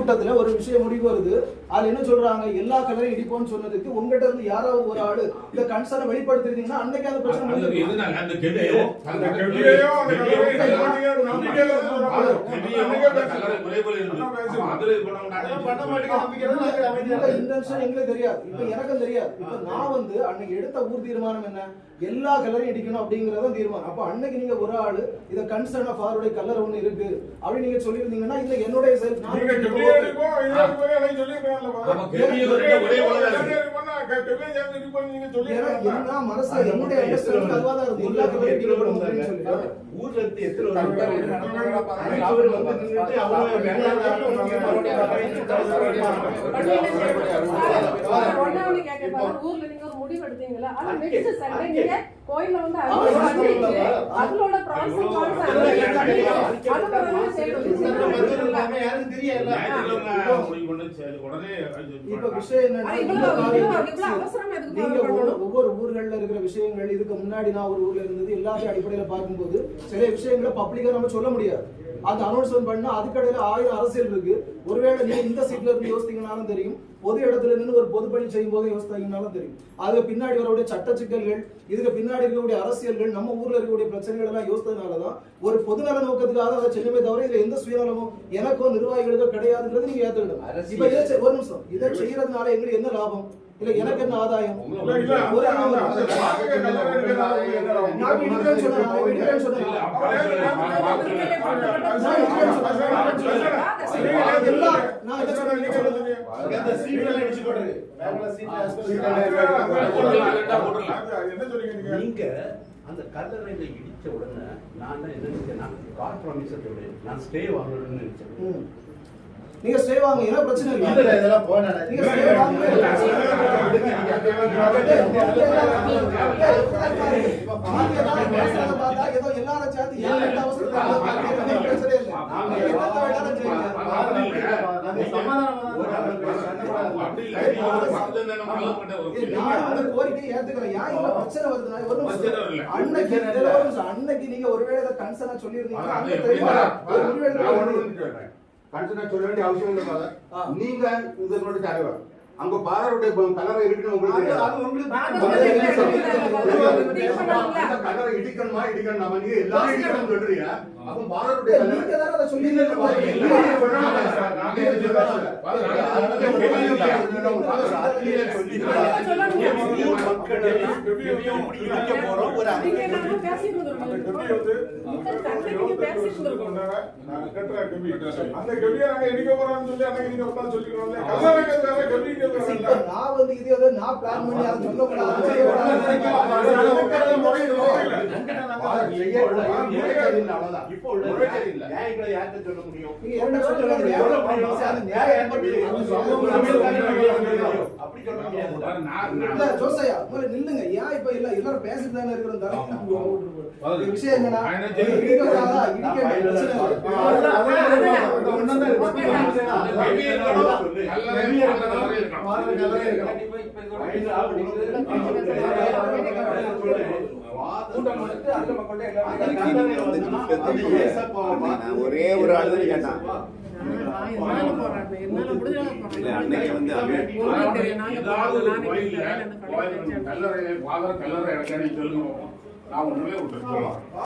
கூட்டத்துல ஒரு விஷயம் முடிவு வருது. அதுல என்ன சொல்றாங்க, எல்லா கலரையும் இடிப்போம்னு சொன்னதுக்கு உங்ககிட்ட இருந்து யாராவது ஒரு ஆளு இந்த கன்சர்னை வெளிப்படுத்திருந்தீங்கன்னா அன்னைக்கு அந்த பிரச்சனை எங்களுக்கு தெரியாது. இப்ப எனக்கும் தெரியாது. இப்ப நான் அன்னைக்கு எடுத்த ஊர் தீர்மானம் என்ன, எல்லா கலரையும் இடிக்கணும் அப்படிங்கறத தீர்மானம். அப்ப அன்னைக்கு நீங்க ஒரு ஆளு இத கன்சர்ன் ஆஃப் ஆருடைய கலர் ஒண்ணு இருக்கு அப்படி நீங்க சொல்லிருந்தீங்கன்னா இல்ல என்னுடைய செல்ஃப் நான் மனசுல என்னுடைய அண்டர்ஸ்டாண்டிங் அதுவாதான் இருக்கு. எல்லா கலரையும் இடிக்கணும் சொல்லி ஊர்ல இருந்து எத்தனை ஊர்ல நீங்க ஒரு முடிவு எடுத்தீங்களா, ஆனா நெக்ஸ்ட் சண்டே நீங்க கோயில்ல வந்து அதோட ப்ராசஸ் இப்ப விஷயம் ஒவ்வொரு ஊர்கள்ல இருக்கிற விஷயங்கள் இதுக்கு முன்னாடி நான் ஒரு ஊர்ல இருந்தது எல்லாத்தையும் அடிப்படையில பார்க்கும்போது சில விஷயங்களை பப்ளிக்கா நம்ம சொல்ல முடியாது. அந்த அனௌன்ஸ்மெண்ட் பண்ணா அதுக்கடையில 1000 அரசியல் இருக்கு. ஒருவேளை நீங்க இந்த சீட்ல இருந்து யோசித்தீங்கன்னாலும் தெரியும், பொது இடத்துல நின்று ஒரு பொது பணி செய்யும் போது யோசித்தீங்கன்னாலும் தெரியும். அதுக்கு பின்னாடி வரக்கூடிய சட்ட சிக்கல்கள், இதுக்கு பின்னாடி இருக்கக்கூடிய அரசியல்கள், நம்ம ஊர்ல இருக்கக்கூடிய பிரச்சனைகள் எல்லாம் யோசித்ததுனாலதான் ஒரு பொதுநல நோக்கத்துக்காக அதை செய்யவே தவிர இதுல எந்த சுயநலமும் எனக்கோ நிர்வாகிகளுக்கோ கிடையாதுன்றது நீங்க ஏத்துக்கணும். இப்ப ஒரு நிமிஷம், இதை செய்யறதுனால எங்களுக்கு என்ன லாபம், இல்ல எனக்கு என்ன ஆதாயம்? நீங்க அந்த கல்லறை இடிச்ச உடனே நான் என்ன நினைச்சேன்னா கார்பரேஷன் நான் ஸ்டே வாங்கணும்னு நினைச்சேன். நீங்க ஸ்டே வாங்க, என்ன பிரச்சனை இல்ல. இதெல்லாம் போனா நீங்க ஸ்டே வாங்க. ஏதோ எல்லாரும் சேர்த்து ஏன் அவசரம் பிரச்சனை இல்ல. கோரிக்கை ஏத்துக்கிறேன். ஏன் இல்ல பிரச்சனை வருதுன்னா அன்னைக்கு நீங்க ஒருவேளை கன்சர்னா சொல்லியிருந்தீங்க கன்சர்னா சொல்ல வேண்டிய அவசியம் இல்லை. நீங்க இதனுடைய தலைவர் அங்க பாரருடைய கலரை இருக்குன்னு உங்களுக்கு கலரை இடிக்கணுமா இடிக்கணும் நீங்க எல்லாரும் இடிக்கணும் சொல்றீங்க. அப்ப பாரருடைய நில்லுங்க. ஏன் இப்ப இல்ல எல்லாரும் பேசிட்டு தானே இருக்கிறோம். விஷயம் என்னன்னா ஒரே ஒரு ஆளு கேட்டான். கல்லறை எனக்கு சொல்லுங்க, நான் ஒண்ணுமே விட்டு